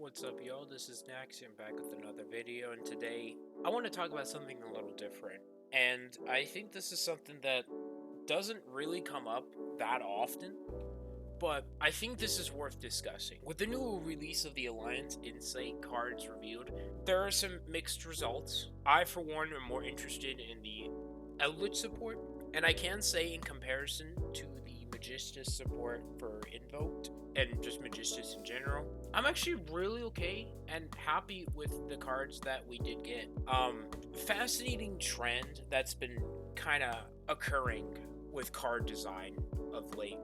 What's up, y'all? This is Nax. I'm back with another video, and today I want to talk about something a little different. And I think this is something that doesn't really come up that often, but I think this is worth discussing. With the new release of the Alliance Insight cards revealed, there are some mixed results. I, for one, am more interested in the Eldritch support, and I can say, in comparison to the Magistus support for Invoked and just Magistus in general, I'm actually really okay and happy with the cards that we did get. Fascinating trend that's been kind of occurring with card design of late.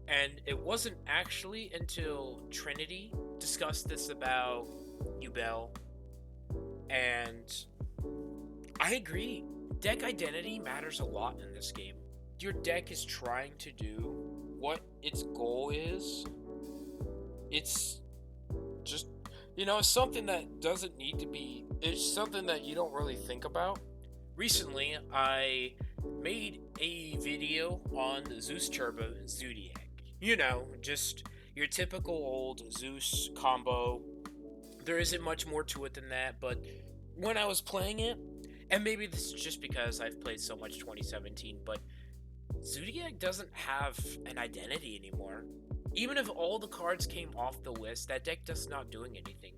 And it wasn't actually until Trinity discussed this about Yugioh, and I agree. Deck identity matters a lot in this game. Your deck is trying to do what its goal is. It's just, it's something that doesn't need to be, it's something that you don't really think about. Recently, I made a video on the Zeus Turbo Zodiac. Just your typical old Zeus combo. There isn't much more to it than that, but when I was playing it, and maybe this is just because I've played so much 2017, but Zodiac doesn't have an identity anymore. Even if all the cards came off the list, that deck just not doing anything.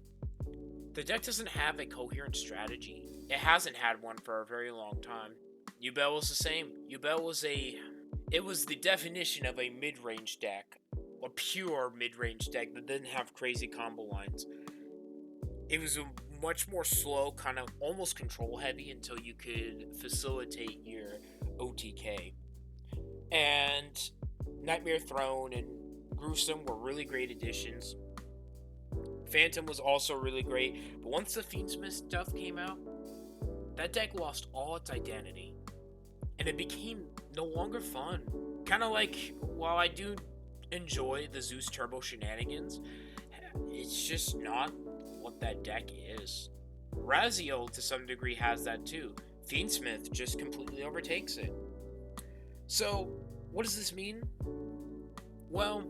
The deck doesn't have a coherent strategy. It hasn't had one for a very long time. Yugioh was the same. Yugioh was it was the definition of a mid-range deck. A pure mid-range deck that didn't have crazy combo lines. It was a much more slow, kind of almost control heavy until you could facilitate your OTK. And Nightmare Throne and Gruesome were really great additions. Phantom was also really great, but once the Fiendsmith stuff came out, that deck lost all its identity. And it became no longer fun. Kind of like, while I do enjoy the Zeus Turbo shenanigans, it's just not what that deck is. Raziel, to some degree, has that too. Fiendsmith just completely overtakes it. So, what does this mean? Well,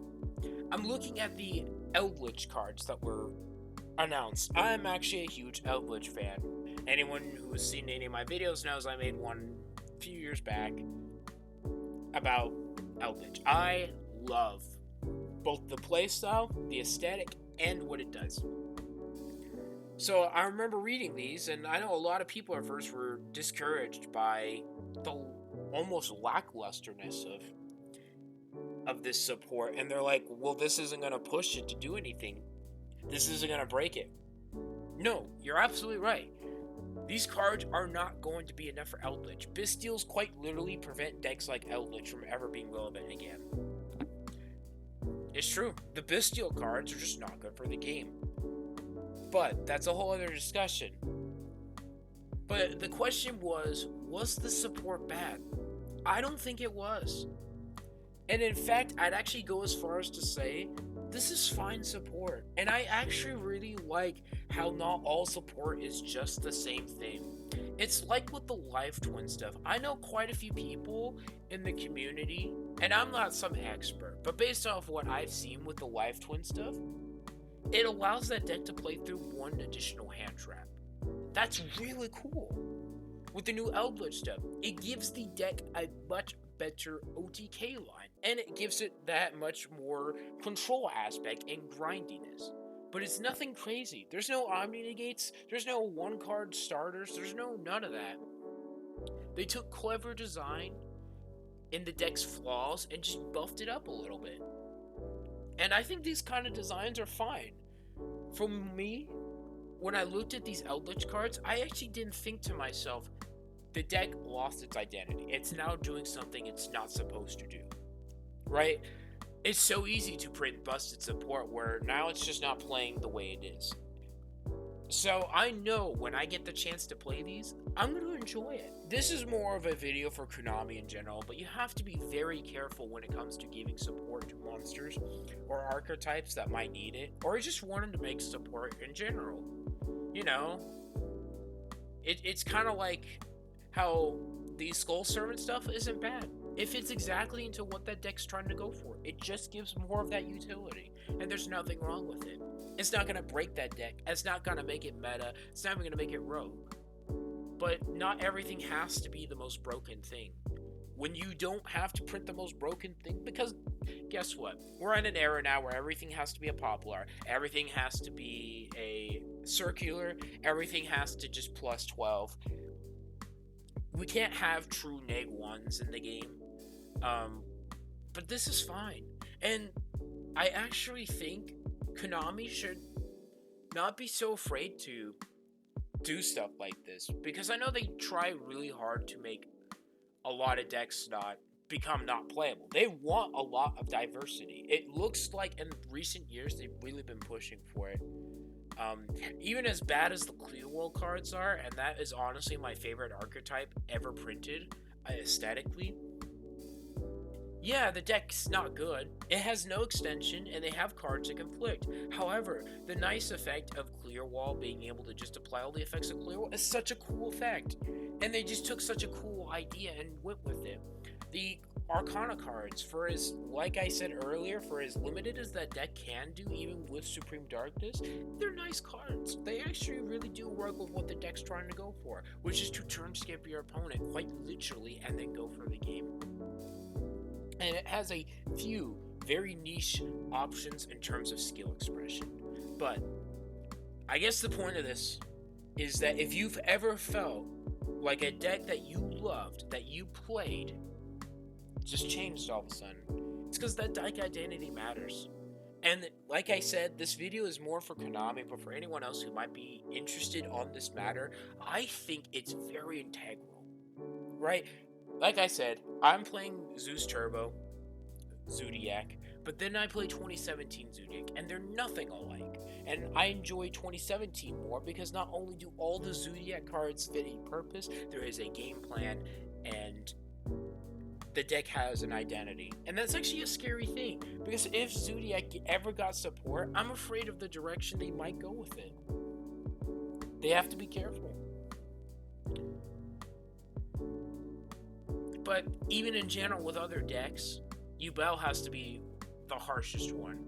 I'm looking at the Eldritch cards that were announced. I'm actually a huge Eldritch fan. Anyone who has seen any of my videos knows I made one a few years back about Eldritch. I love both the playstyle, the aesthetic, and what it does. So I remember reading these, and I know a lot of people at first were discouraged by the almost lacklusterness of this support, and they're like, well, this isn't going to push it to do anything. This isn't going to break it. No, you're absolutely right. These cards are not going to be enough for Eldritch. Bystials quite literally prevent decks like Eldritch from ever being relevant again. It's true. The Bystial cards are just not good for the game. But that's a whole other discussion. But the question was the support bad? I don't think it was. And in fact, I'd actually go as far as to say, this is fine support. And I actually really like how not all support is just the same thing. It's like with the Life Twin stuff. I know quite a few people in the community, and I'm not some expert, but based off what I've seen with the Life Twin stuff, it allows that deck to play through one additional hand trap. That's really cool. With the new Eldritch stuff, it gives the deck a much better OTK line, and it gives it that much more control aspect and grindiness. But it's nothing crazy. There's no Omni Negates, there's no one card starters, there's none of that. They took clever design in the deck's flaws and just buffed it up a little bit. And I think these kind of designs are fine. For me, when I looked at these Eldritch cards, I actually didn't think to myself, the deck lost its identity. It's now doing something it's not supposed to do. Right? It's so easy to print busted support where now it's just not playing the way it is. So I know when I get the chance to play these, I'm going to enjoy it. This is more of a video for Konami in general, but you have to be very careful when it comes to giving support to monsters or archetypes that might need it, or just wanting to make support in general. It's kind of like how the Skull Servant stuff isn't bad. It fits exactly into what that deck's trying to go for. It just gives more of that utility, and there's nothing wrong with it. It's not going to break that deck. It's not going to make it meta. It's not even going to make it rogue. But not everything has to be the most broken thing. When you don't have to print the most broken thing, because guess what? We're in an era now where everything has to be a popular, everything has to be a circular, everything has to just plus 12. We can't have true neg ones in the game. But this is fine. And I actually think Konami should not be so afraid to do stuff like this, because I know they try really hard to make a lot of decks not playable. They want a lot of diversity. It looks like in recent years they've really been pushing for it. Even as bad as the Clear World cards are, and that is honestly my favorite archetype ever printed aesthetically. Yeah, the deck's not good. It has no extension, and they have cards that conflict. However, the nice effect of Clear Wall being able to just apply all the effects of Clear Wall is such a cool effect. And they just took such a cool idea and went with it. The Arcana cards, for as, like I said earlier, for as limited as that deck can do, even with Supreme Darkness, they're nice cards. They actually really do work with what the deck's trying to go for, which is to turn skip your opponent quite literally and then go for the game. And it has a few very niche options in terms of skill expression. But I guess the point of this is that if you've ever felt like a deck that you loved, that you played, just changed all of a sudden, it's because that deck identity matters. And like I said, this video is more for Konami, but for anyone else who might be interested on this matter, I think it's very integral, right? Like I said, I'm playing Zeus Turbo, Zodiac, but then I play 2017 Zodiac, and they're nothing alike. And I enjoy 2017 more because not only do all the Zodiac cards fit a purpose, there is a game plan, and the deck has an identity. And that's actually a scary thing, because if Zodiac ever got support, I'm afraid of the direction they might go with it. They have to be careful. But even in general with other decks, Yugioh has to be the harshest one.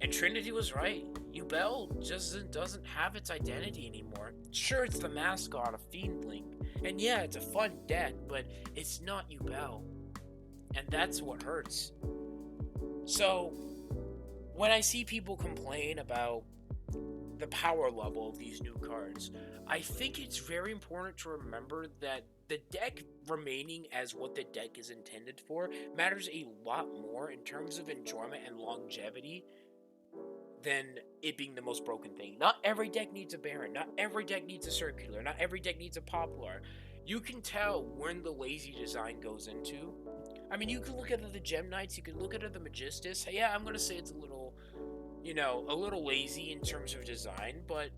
And Trinity was right. Yugioh just doesn't have its identity anymore. Sure, it's the mascot of Fiendling, and yeah, it's a fun deck, but it's not Yugioh. And that's what hurts. So, when I see people complain about the power level of these new cards, I think it's very important to remember that the deck remaining as what the deck is intended for matters a lot more in terms of enjoyment and longevity than it being the most broken thing. Not every deck needs a Baron, not every deck needs a Circular, not every deck needs a Popular. You can tell when the lazy design goes into. I mean, you can look at the Gem Knights, you can look at the Magistus. Yeah, I'm gonna say it's a little lazy in terms of design, but...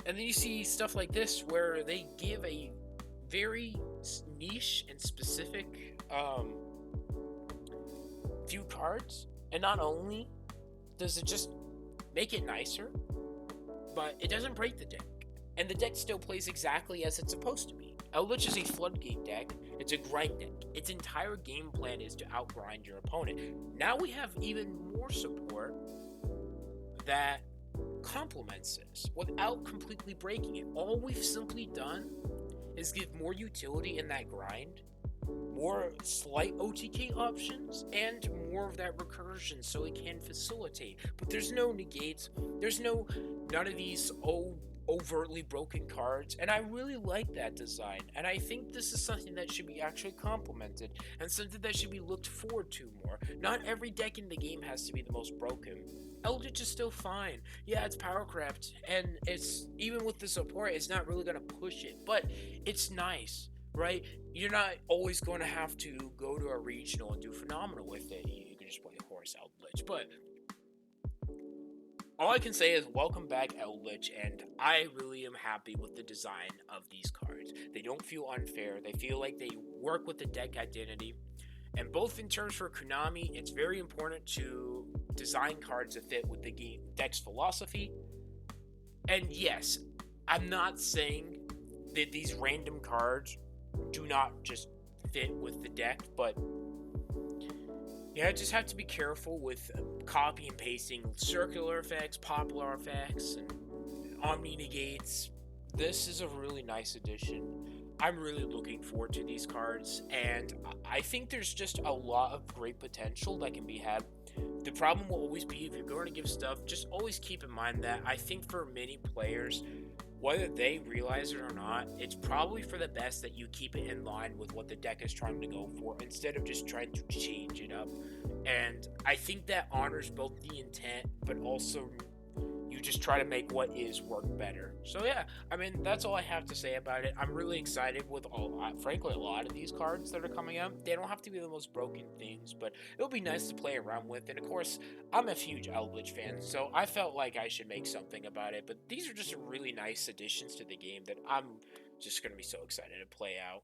And then you see stuff like this where they give a very niche and specific few cards, and not only does it just make it nicer, but it doesn't break the deck. And the deck still plays exactly as it's supposed to be. Eldritch is a floodgate deck, it's a grind deck. Its entire game plan is to outgrind your opponent. Now we have even more support that complements this without completely breaking it. All we've simply done is give more utility in that grind, more slight OTK options, and more of that recursion so it can facilitate. But there's no negates, there's none of these overtly broken cards, and I really like that design, and I think this is something that should be actually complimented and something that should be looked forward to more. Not every deck in the game has to be the most broken. Eldritch is still fine. Yeah, it's power crept, and it's even with the support, it's not really gonna push it, but it's nice, right? You're not always going to have to go to a regional and do phenomenal with it. You can just play Horse Eldritch, but all I can say is welcome back Eldritch, and I really am happy with the design of these cards. They don't feel unfair. They feel like they work with the deck identity. And both in terms for Konami, it's very important to design cards that fit with the game deck's philosophy. And yes, I'm not saying that these random cards do not just fit with the deck, but Yeah, just have to be careful with copy and pasting circular effects, popular effects, and omni negates. This is a really nice addition. I'm really looking forward to these cards, and I think there's just a lot of great potential that can be had. The problem will always be if you're going to give stuff, just always keep in mind that I think for many players, whether they realize it or not, it's probably for the best that you keep it in line with what the deck is trying to go for instead of just trying to change it up. And I think that honors both the intent, but also you just try to make what is work better. So yeah, I mean that's all I have to say about it. I'm really excited with frankly, a lot of these cards that are coming out. They don't have to be the most broken things, but it'll be nice to play around with. And of course, I'm a huge Eldritch fan, so I felt like I should make something about it. But these are just really nice additions to the game that I'm just gonna be so excited to play out.